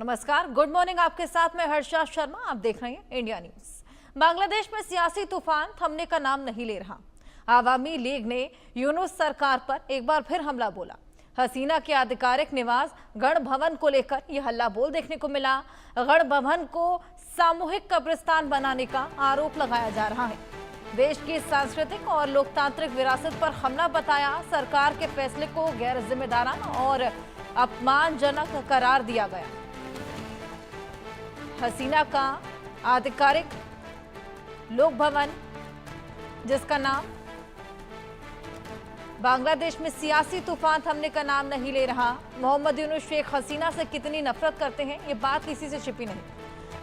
नमस्कार, good morning. आपके साथ मैं हर्षा शर्मा। आप देख रहे हैं इंडिया न्यूज। बांग्लादेश में सियासी तूफान थमने का नाम नहीं ले रहा। आवामी लीग ने यूनुस सरकार पर एक बार फिर हमला बोला। हसीना के आधिकारिक निवास गण भवन को लेकर यह हल्ला बोल देखने को मिला। गण भवन को सामूहिक कब्रिस्तान बनाने का आरोप लगाया जा रहा है। देश की सांस्कृतिक और लोकतांत्रिक विरासत पर हमला बताया। सरकार के फैसले को गैर जिम्मेदाराना और अपमानजनक करार दिया गया। हसीना का आधिकारिक लोक भवन, जिसका नाम बांग्लादेश में सियासी तूफान थमने का नाम नहीं ले रहा। मोहम्मद यूनुस शेख हसीना से कितनी नफरत करते हैं, ये बात किसी से छिपी नहीं।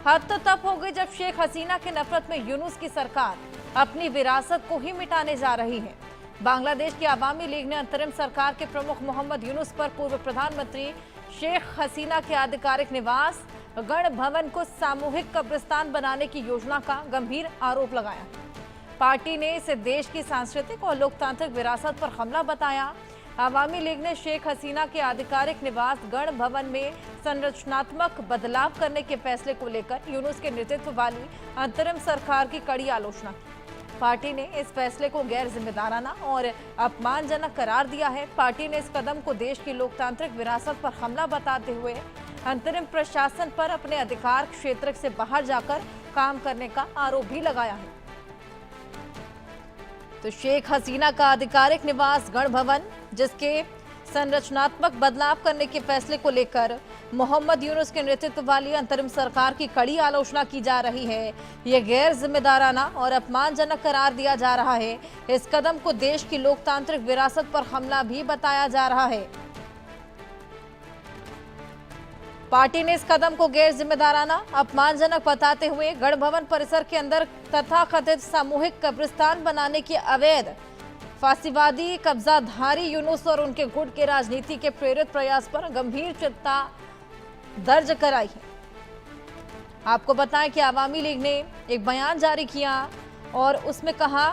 हद तो तब हो गई जब शेख हसीना के नफरत में यूनुस की सरकार अपनी विरासत को ही मिटाने जा रही है। बांग्लादेश की आवामी लीग ने अंतरिम सरकार के प्रमुख मोहम्मद यूनुस पर पूर्व प्रधानमंत्री शेख हसीना के आधिकारिक निवास गण भवन को सामूहिक कब्रिस्तान बनाने की योजना का गंभीर आरोप लगाया। पार्टी ने इसे देश की सांस्कृतिक और लोकतांत्रिक विरासत पर हमला बताया। आवामी लीग ने शेख हसीना के आधिकारिक निवास गण भवन में संरचनात्मक बदलाव करने के फैसले को लेकर यूनुस के नेतृत्व वाली अंतरिम सरकार की कड़ी आलोचना की। पार्टी ने इस फैसले को गैर जिम्मेदाराना और अपमानजनक करार दिया है। पार्टी ने इस कदम को देश की लोकतांत्रिक विरासत पर हमला बताते हुए अंतरिम प्रशासन पर अपने अधिकार क्षेत्र से बाहर जाकर काम करने का आरोप भी लगाया है। तो शेख हसीना का आधिकारिक निवास गण भवन, जिसके संरचनात्मक बदलाव करने के फैसले को लेकर मोहम्मद यूनुस के नेतृत्व वाली अंतरिम सरकार की कड़ी आलोचना की जा रही है। यह गैर जिम्मेदाराना और अपमानजनक करार दिया जा रहा है। इस कदम को देश की लोकतांत्रिक विरासत पर हमला भी बताया जा रहा है। पार्टी ने इस कदम को गैर जिम्मेदाराना, अपमानजनक बताते हुए गण भवन परिसर के अंदर तथाकथित सामूहिक कब्रिस्तान बनाने की अवैध फांसीवादी कब्जाधारी यूनुस और उनके गुट के राजनीति के प्रेरित प्रयास पर गंभीर चिंता दर्ज कराई है। आपको बताएं कि आवामी लीग ने एक बयान जारी किया और उसमें कहा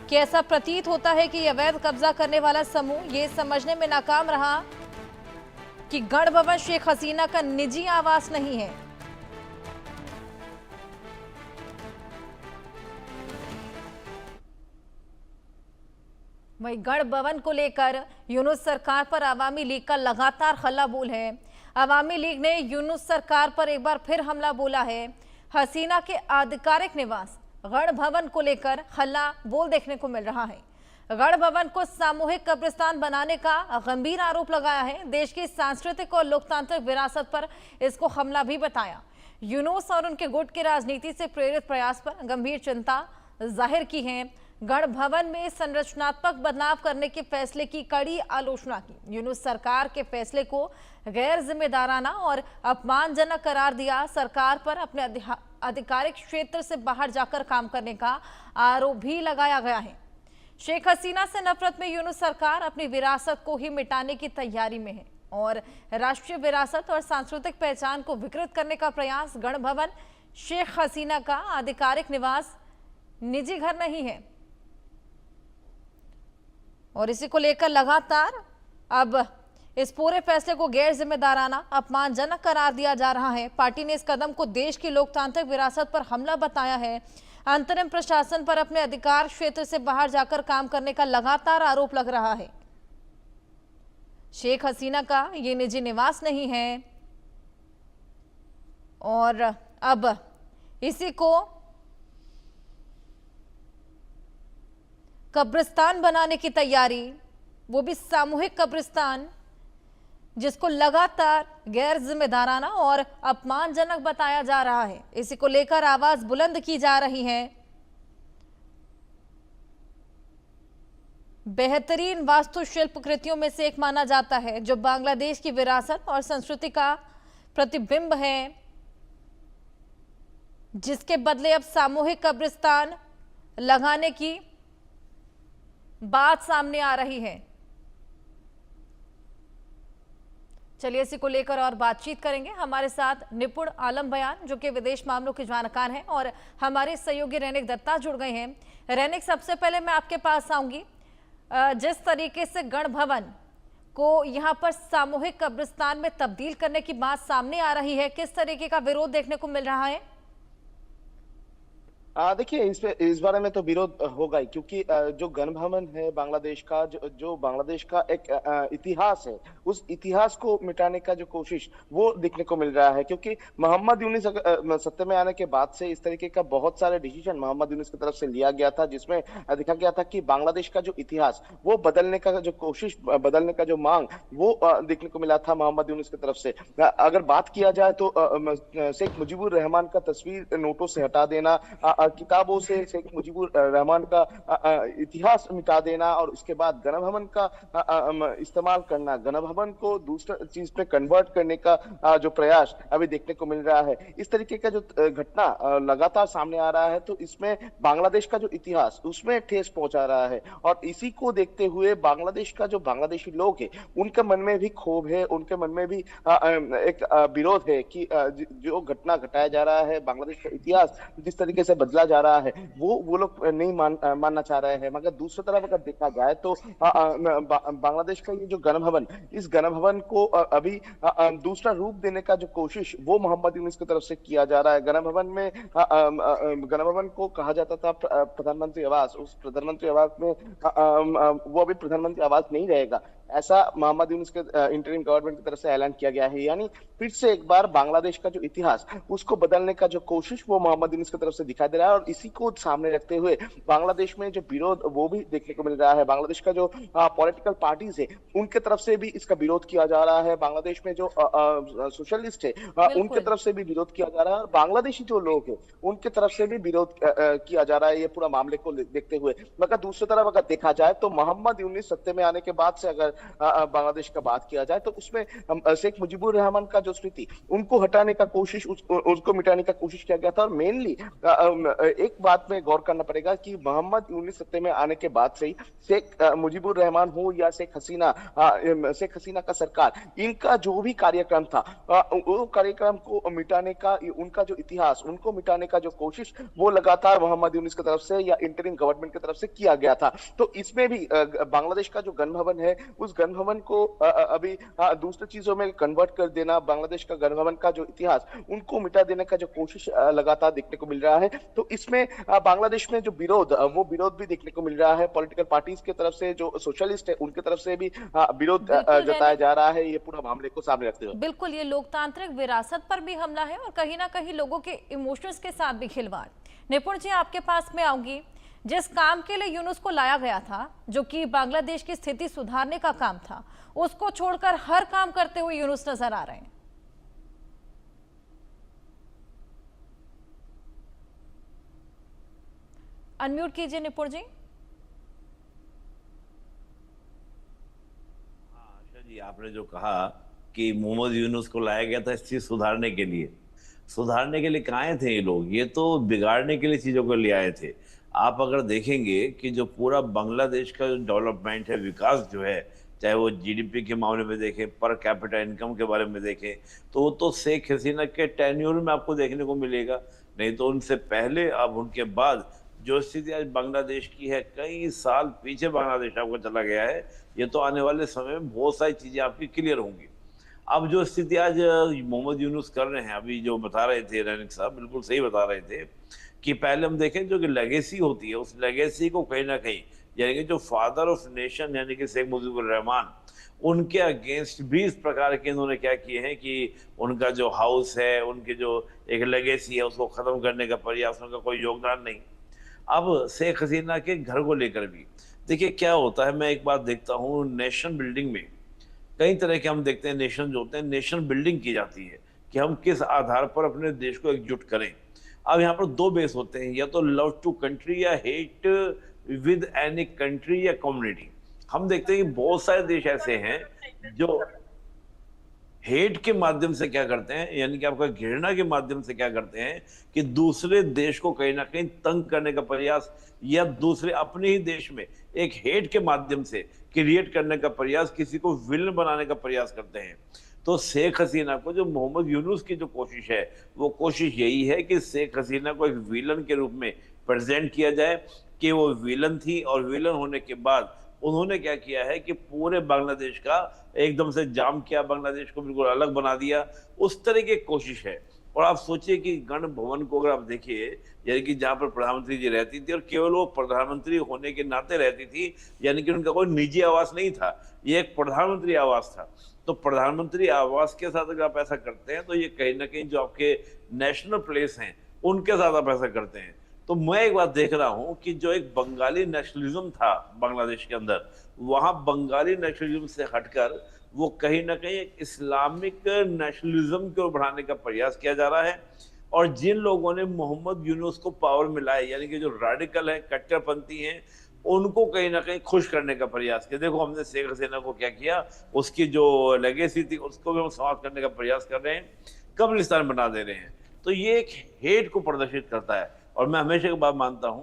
कि ऐसा प्रतीत होता है कि अवैध कब्जा करने वाला समूह ये समझने में नाकाम रहा कि गण भवन शेख हसीना का निजी आवास नहीं है। वहीं गण भवन को लेकर यूनुस सरकार पर आवामी लीग का लगातार हल्ला बोल है। आवामी लीग ने यूनुस सरकार पर एक बार फिर हमला बोला है। हसीना के आधिकारिक निवास गण भवन को लेकर हल्ला बोल देखने को मिल रहा है। गण भवन को सामूहिक कब्रिस्तान बनाने का गंभीर आरोप लगाया है। देश की सांस्कृतिक और लोकतांत्रिक विरासत पर इसको हमला भी बताया। यूनुस और उनके गुट की राजनीति से प्रेरित प्रयास पर गंभीर चिंता जाहिर की है। गण भवन में संरचनात्मक बदलाव करने के फैसले की कड़ी आलोचना की। यूनुस सरकार के फैसले को गैर जिम्मेदाराना और अपमानजनक करार दिया। सरकार पर अपने आधिकारिक क्षेत्र से बाहर जाकर काम करने का आरोप भी लगाया गया है। शेख हसीना से नफरत में यूनुस सरकार अपनी विरासत को ही मिटाने की तैयारी में है और राष्ट्रीय विरासत और सांस्कृतिक पहचान को विकृत करने का प्रयास। गण भवन शेख हसीना का आधिकारिक निवास निजी घर नहीं है और इसी को लेकर लगातार अब इस पूरे फैसले को गैर जिम्मेदाराना, अपमानजनक करार दिया जा रहा है। पार्टी ने इस कदम को देश की लोकतांत्रिक विरासत पर हमला बताया है। अंतरिम प्रशासन पर अपने अधिकार क्षेत्र से बाहर जाकर काम करने का लगातार आरोप लग रहा है। शेख हसीना का ये निजी निवास नहीं है और अब इसी को कब्रिस्तान बनाने की तैयारी, वो भी सामूहिक कब्रिस्तान, जिसको लगातार गैर जिम्मेदाराना और अपमानजनक बताया जा रहा है। इसी को लेकर आवाज बुलंद की जा रही है। बेहतरीन वास्तुशिल्प कृतियों में से एक माना जाता है, जो बांग्लादेश की विरासत और संस्कृति का प्रतिबिंब है, जिसके बदले अब सामूहिक कब्रिस्तान लगाने की बात सामने आ रही है। चलिए इसी को लेकर और बातचीत करेंगे। हमारे साथ निपुण आलम बयान, जो कि विदेश मामलों के जानकार हैं, और हमारे सहयोगी रैनिक दत्ता जुड़ गए हैं। रैनिक, सबसे पहले मैं आपके पास आऊंगी। जिस तरीके से गण भवन को यहाँ पर सामूहिक कब्रिस्तान में तब्दील करने की बात सामने आ रही है। किस तरीके का विरोध देखने को मिल रहा है? देखिए, इस बारे में तो विरोध होगा ही, क्योंकि जो गण भवन है बांग्लादेश का, जो बांग्लादेश का एक इतिहास है, उस इतिहास को मिटाने का जो कोशिश वो देखने को मिल रहा है। क्योंकि मोहम्मद यूनिस सत्ता में आने के बाद से इस तरीके का बहुत सारे डिसीजन मोहम्मद यूनिस की तरफ से लिया गया था, जिसमें देखा गया था कि बांग्लादेश का जो इतिहास वो बदलने का जो कोशिश, बदलने का जो मांग वो देखने को मिला था मोहम्मद यूनिस की तरफ से। अगर बात किया जाए तो शेख मुजीबुर रहमान का तस्वीर नोटों से हटा देना, किताबों से शेख मुजीबुर रहमान का इतिहास मिटा देना, और उसके बाद गण भवन का इस्तेमाल करना, गण भवन को दूसरा चीज पे कन्वर्ट करने का जो प्रयास अभी देखने को मिल रहा है, इस तरीके का जो घटना लगातार सामने आ रहा है, तो इसमें बांग्लादेश का जो इतिहास उसमें ठेस पहुंचा रहा है। और इसी को देखते हुए बांग्लादेश का जो बांग्लादेशी लोग है, उनके मन में भी क्षोभ है, उनके मन में भी एक विरोध है कि जो घटना घटाया जा रहा है, बांग्लादेश का इतिहास जिस तरीके से बदला जा रहा है, वो लोग नहीं मानना चाह रहे हैं। मगर दूसरी तरफ अगर देखा जाए तो बांग्लादेश का ये जो गण भवन, इस गण भवन को अभी दूसरा रूप देने का जो कोशिश वो मोहम्मद यूनुस की तरफ से किया जा रहा है। गण भवन में गण भवन को कहा जाता था प्रधानमंत्री आवास, उस प्रधानमंत्री आवास में वो अभी प्रधानमंत्री आवास नहीं रहेगा, ऐसा मोहम्मद यूनुस के इंटरिम गवर्नमेंट की तरफ से ऐलान किया गया है। यानी फिर से एक बार बांग्लादेश का जो इतिहास उसको बदलने का जो कोशिश वो मोहम्मद यूनुस की तरफ से दिखाई दे रहा है। और इसी को सामने रखते हुए बांग्लादेश में जो विरोध वो भी देखने को मिल रहा है। बांग्लादेश का जो पॉलिटिकल पार्टीज है उनके तरफ से भी इसका विरोध किया जा रहा है। बांग्लादेश में जो सोशलिस्ट है उनके तरफ से भी विरोध किया जा रहा है, और बांग्लादेशी जो लोग हैं उनके तरफ से भी विरोध किया जा रहा है ये पूरा मामले को देखते हुए। मगर दूसरी तरफ अगर देखा जाए तो मोहम्मद यूनुस सत्ते में आने के बाद से अगर बांग्लादेश का बात किया जाए तो उसमें शेख मुजीबुर रहमान का जो स्मृति उनको हटाने का कोशिश, उसको मिटाने का कोशिश किया गया था। और मेनली एक बात में गौर करना पड़ेगा कि मोहम्मद यूनुस सत्ते में आने के बाद से ही शेख मुजीबुर रहमान हो या शेख हसीना का सरकार, इनका जो भी कार्यक्रम था वो कार्यक्रम को मिटाने का, उनका जो इतिहास उनको मिटाने का जो कोशिश वो लगातार मोहम्मद यूनुस की तरफ से या इंटरिम गवर्नमेंट की तरफ से किया गया था। तो इसमें भी बांग्लादेश का जो गण भवन है उस गण भवन को अभी दूसरी चीजों में कन्वर्ट कर देना, बांग्लादेश का गण भवन का जो इतिहास उनको मिटा देने का जो कोशिश लगातार देखने को मिल रहा है। तो इसमें बांग्लादेश में जो विरोध वो विरोध भी देखने को मिल रहा है। पॉलिटिकल पार्टीज की तरफ से, जो सोशलिस्ट है उनकी तरफ से भी विरोध जताया जा रहा है, ये पूरा मामले को सामने रखते हुए। बिल्कुल, ये लोकतांत्रिक विरासत पर भी हमला है और कहीं ना कहीं लोगों के इमोशंस के साथ भी खिलवाड़। निपुण जी, आपके पास में आऊंगी। जिस काम के लिए यूनुस को लाया गया था, जो कि बांग्लादेश की स्थिति सुधारने का काम था, उसको छोड़कर हर काम करते हुए यूनुस नजर आ रहे हैं। अनम्यूट कीजिए निपुण जी। आशा जी, आपने जो कहा कि मोहम्मद यूनुस को लाया गया था इस चीज सुधारने के लिए, कहाँ आए थे ये लोग? ये तो बिगाड़ने के लिए चीजों को ले आए थे। आप अगर देखेंगे कि जो पूरा बांग्लादेश का जो डेवलपमेंट है, विकास जो है, चाहे वो जीडीपी के मामले में देखें, पर कैपिटा इनकम के बारे में देखें, तो शेख हसीना के टेन्योर में आपको देखने को मिलेगा। नहीं तो उनसे पहले, अब उनके बाद जो स्थिति आज बांग्लादेश की है, कई साल पीछे बांग्लादेश आपको चला गया है। ये तो आने वाले समय में बहुत सारी चीजें आपकी क्लियर होंगी। अब जो स्थिति आज मोहम्मद यूनुस कर रहे हैं, अभी जो बता रहे थे रैनिक साहब, बिल्कुल सही बता रहे थे कि पहले हम देखें जो कि लेगेसी होती है, उस लेगेसी को कहीं ना कहीं, यानी कि जो फादर ऑफ नेशन यानी कि शेख मुजीबुर रहमान, उनके अगेंस्ट भी इस प्रकार के इन्होंने क्या किए हैं कि उनका जो हाउस है, उनकी जो एक लेगेसी है, उसको खत्म करने का प्रयास, उनका कोई योगदान नहीं। अब शेख हसीना के घर को लेकर भी देखिए क्या होता है। मैं एक बात देखता हूँ, नेशन बिल्डिंग में कई तरह के हम देखते हैं नेशन जो होते हैं, नेशन बिल्डिंग की जाती है कि हम किस आधार पर अपने देश को एकजुट करें। अब यहाँ पर दो बेस होते हैं, या तो लव टू कंट्री या हेट विद एनी कंट्री या कम्युनिटी। हम देखते हैं कि बहुत सारे देश ऐसे हैं जो हेट के माध्यम से क्या करते हैं, यानी कि आपका घृणा के माध्यम से क्या करते हैं कि दूसरे देश को कहीं ना कहीं तंग करने का प्रयास, या दूसरे अपने ही देश में एक हेट के माध्यम से क्रिएट करने का प्रयास, किसी को विलन बनाने का प्रयास करते हैं। तो शेख हसीना को, जो मोहम्मद यूनुस की जो कोशिश है, वो कोशिश यही है कि शेख हसीना को एक विलन के रूप में प्रेजेंट किया जाए कि वो विलन थी, और विलन होने के बाद उन्होंने क्या किया है कि पूरे बांग्लादेश का एकदम से जाम किया, बांग्लादेश को बिल्कुल अलग बना दिया, उस तरह की कोशिश है। और आप सोचिए कि गण भवन को अगर आप देखिए, यानी कि जहां पर प्रधानमंत्री जी रहती थी और केवल वो प्रधानमंत्री होने के नाते रहती थी, यानी कि उनका कोई निजी आवास नहीं था, ये एक प्रधानमंत्री आवास था। तो प्रधानमंत्री आवास के साथ अगर आप ऐसा करते हैं तो ये कहीं ना कहीं जो आपके नेशनल प्लेस हैं उनके साथ आप ऐसा करते हैं। तो मैं एक बात देख रहा हूं कि जो एक बंगाली नेशनलिज्म था बांग्लादेश के अंदर, वहां बंगाली नेशनलिज्म से हटकर वो कहीं ना कहीं एक इस्लामिक नेशनलिज्म को बढ़ाने का प्रयास किया जा रहा है। और जिन लोगों ने मोहम्मद यूनुस को पावर में लाए, यानी कि जो रेडिकल है, कट्टरपंथी हैं, उनको कहीं ना कहीं खुश करने का प्रयास किया। देखो हमने शेख हसीना को क्या किया, उसकी जो लेगेसी थी उसको भी हम समाप्त करने का प्रयास कर रहे हैं, कब्रिस्तान बना दे रहे हैं। तो ये एक हेट को प्रदर्शित करता है। और मैं हमेशा एक बात मानता हूं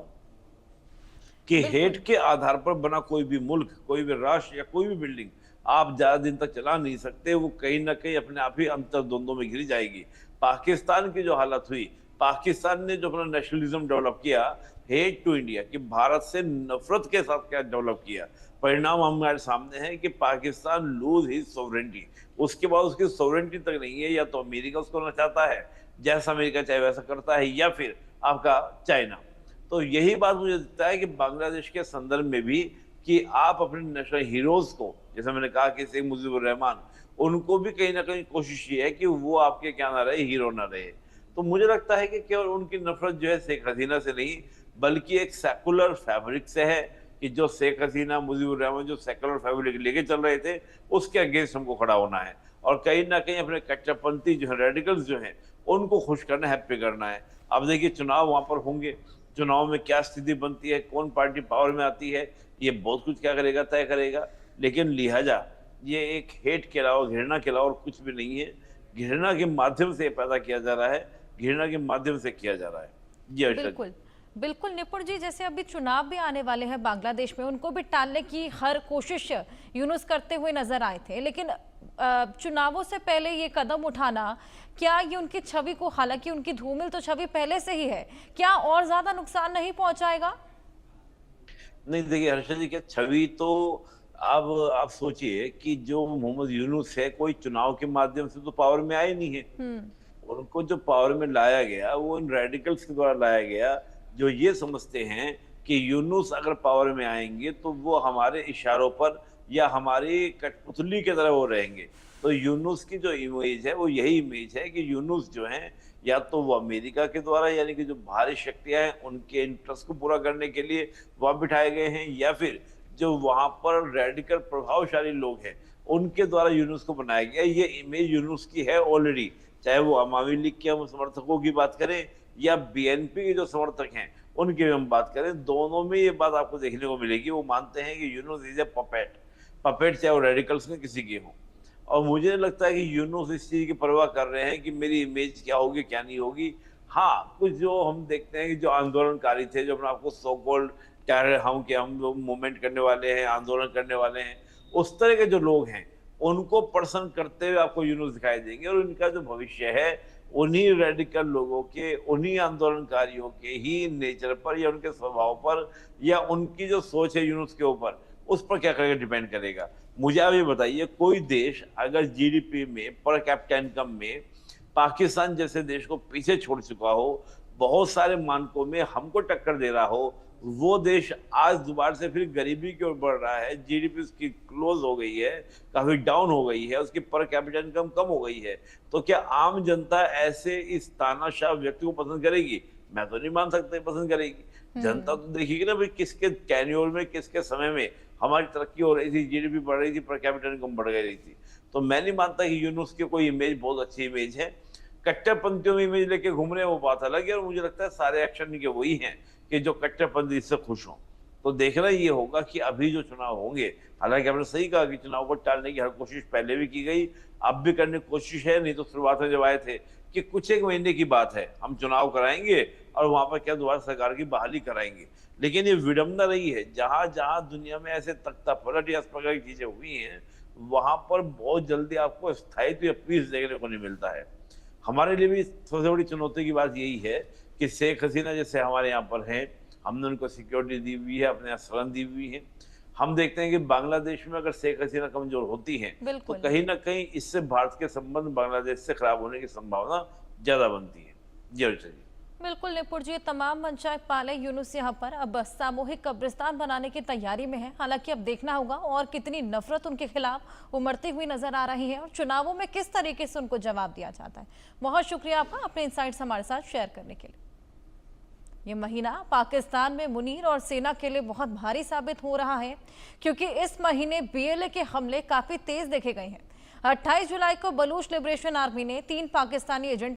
कि बिल्कुल। हेट के आधार पर बना कोई भी मुल्क, कोई भी राष्ट्र या कोई भी बिल्डिंग आप ज्यादा दिन तक चला नहीं सकते, वो कहीं ना कहीं अपने आप ही अंतर्द्वंदों में गिर जाएगी। पाकिस्तान की जो हालत हुई, पाकिस्तान ने जो अपना नेशनलिज्म डेवलप किया, हेट टू इंडिया, कि भारत से नफरत के साथ क्या डेवलप किया, परिणाम हमारे सामने है कि पाकिस्तान लूज ही सोवरेंटी। उसके बाद उसकी सोवरेंटी तक नहीं है, या तो अमेरिका उसको करना चाहता है, जैसा अमेरिका चाहे वैसा करता है, या फिर आपका चाइना। तो यही बात मुझे लगता है कि बांग्लादेश के संदर्भ में भी, कि आप अपने नेशनल हीरोज को, जैसे मैंने कहा कि शेख मुजीबुर रहमान, उनको भी कहीं ना कहीं कोशिश ये है कि वो आपके क्या ना रहे, हीरो ना रहे। तो मुझे लगता है कि केवल उनकी नफरत जो है शेख हसीना से नहीं, बल्कि एक सेकुलर फैब्रिक से है, कि जो शेख हसीना, मुजीबुर रहमान जो सेकुलर फैब्रिक लेके चल रहे थे, उसके अगेंस्ट हमको खड़ा होना है। और कहीं ना कहीं अपने कट्टरपंथी जो है, रेडिकल्स जो हैं, उनको खुश करना, हैप्पी करना है। अब देखिए चुनाव वहां पर होंगे, चुनाव में क्या स्थिति बनती है, कौन पार्टी पावर में आती है, ये बहुत कुछ क्या करेगा, तय करेगा। लेकिन लिहाजा ये एक हेट के अलावा, घृणा के अलावा और कुछ भी नहीं है। घृणा के माध्यम से पैदा किया जा रहा है, घृणा के माध्यम से किया जा रहा है। जी अर्षद। बिल्कुल बिल्कुल निपुण जी, जैसे अभी चुनाव भी आने वाले हैं बांग्लादेश में, उनको भी टालने की हर कोशिश यूनुस करते हुए नजर आए थे, लेकिन चुनावों से पहले ये कदम उठाना, क्या ये उनकी छवि को, हालांकि उनकी धूमिल तो छवि पहले से ही है, क्या और ज्यादा नुकसान नहीं पहुंचाएगा? नहीं देखिए हर्षद जी, क्या छवि तो, अब आप सोचिए कि जो मोहम्मद यूनुस है, कोई चुनाव के माध्यम से तो पावर में आए नहीं है। उनको जो पावर में लाया गया वो इन रेडिकल्स के द्वारा लाया गया, जो ये समझते हैं कि यूनुस अगर पावर में आएंगे तो वो हमारे इशारों पर या हमारी कठपुतली की तरह वो रहेंगे। तो यूनुस की जो इमेज है वो यही इमेज है कि यूनुस जो है, या तो वो अमेरिका के द्वारा, यानी कि जो बाहरी शक्तियां हैं उनके इंटरेस्ट को पूरा करने के लिए वहां बिठाए गए हैं, या फिर जो वहां पर रेडिकल प्रभावशाली लोग हैं उनके द्वारा यूनुस को बनाया गया। ये इमेज यूनुस की है ऑलरेडी, चाहे वो अवामी लीग के हम समर्थकों की बात करें या बीएनपी के जो समर्थक हैं उनकी भी हम बात करें, दोनों में ये बात आपको देखने को मिलेगी। वो मानते हैं कि Yunus is a puppet, puppet चाहे वो रेडिकल्स में किसी की हो। और मुझे लगता है कि यूनुस इस चीज की परवाह कर रहे हैं कि मेरी इमेज क्या होगी, क्या नहीं होगी। हाँ, कुछ जो हम देखते हैं कि जो आंदोलनकारी थे, जो अपने आपको सो कॉल्ड कह रहे हम कि हम लोग मूवमेंट करने वाले हैं, आंदोलन करने वाले हैं, उस तरह के जो लोग हैं उनको पर्सन करते हुए आपको यूनुस दिखाई देंगे। और उनका जो भविष्य है उन्हीं रेडिकल लोगों के, उन्हीं आंदोलनकारियों के ही नेचर पर या उनके स्वभाव पर या उनकी जो सोच है यूनुस के ऊपर, उस पर क्या करेगा, डिपेंड करेगा। मुझे आप ये बताइए, कोई देश अगर जीडीपी में, पर कैपिटा इनकम में पाकिस्तान जैसे देश को पीछे छोड़ चुका हो, बहुत सारे मानकों में हमको टक्कर दे रहा हो, वो देश आज दोबारा से फिर गरीबी की ओर बढ़ रहा है, जीडीपी उसकी क्लोज हो गई है, काफी डाउन हो गई है, उसकी पर कैपिटा इनकम कम हो गई है, तो क्या आम जनता ऐसे इस तानाशाह व्यक्ति को पसंद करेगी? मैं तो नहीं मान सकता पसंद करेगी। जनता तो देखेगी ना भाई, किसके कैन्योर में, किसके समय में हमारी तरक्की हो रही थी, जीडीपी बढ़ रही थी, पर कैपिटा इनकम बढ़ रही थी। तो मैं नहीं मानता कि यूनुस की कोई इमेज बहुत अच्छी इमेज है। कट्टरपंथियों में इमेज लेके घूम रहे हैं वो बात अलग है, और मुझे लगता है सारे एक्शन इनके वही हैं कि जो कट्टरपंथी इससे खुश हों। तो देखना ये होगा कि अभी जो चुनाव होंगे, हालांकि आपने सही कहा कि चुनाव को टालने की हर कोशिश पहले भी की गई, अब भी करने की कोशिश है। नहीं तो शुरुआत में जब आए थे कि कुछ एक महीने की बात है, हम चुनाव कराएंगे और वहां पर क्या दोबारा सरकार की बहाली कराएंगे। लेकिन ये विडंबना रही है, जहां जहां दुनिया में ऐसे तख्तापलट या इस प्रकार की चीजें हुई हैं, वहां पर बहुत जल्दी आपको स्थायित्व या पीस देखने को नहीं मिलता है। हमारे लिए भी सबसे बड़ी चुनौती की बात यही है कि शेख हसीना जैसे हमारे यहाँ पर हैं, हमने उनको सिक्योरिटी दी हुई है, अपने यहाँ शरण दी हुई है, हम देखते हैं कि बांग्लादेश में अगर शेख हसीना कमजोर होती हैं तो बिल्कुल। कहीं ना कहीं इससे भारत के संबंध बांग्लादेश से खराब होने की संभावना ज्यादा बनती है। जी अर्चना जी। बिल्कुल निपुण जी, तमाम पंचायत पाले यूनुस यहाँ पर अब सामूहिक कब्रिस्तान बनाने की तैयारी में है। हालांकि अब देखना होगा और कितनी नफरत उनके खिलाफ उमड़ती हुई नजर आ रही है और चुनावों में किस तरीके से उनको जवाब दिया जाता है। बहुत शुक्रिया आपका अपने इनसाइट्स हमारे साथ शेयर करने के लिए। ये महीना पाकिस्तान में मुनीर और सेना के लिए बहुत भारी साबित हो रहा है, क्योंकि इस महीने बीएलए के हमले काफी तेज देखे गए हैं। 28 जुलाई को बलूच लिबरेशन आर्मी ने 3 पाकिस्तानी एजेंट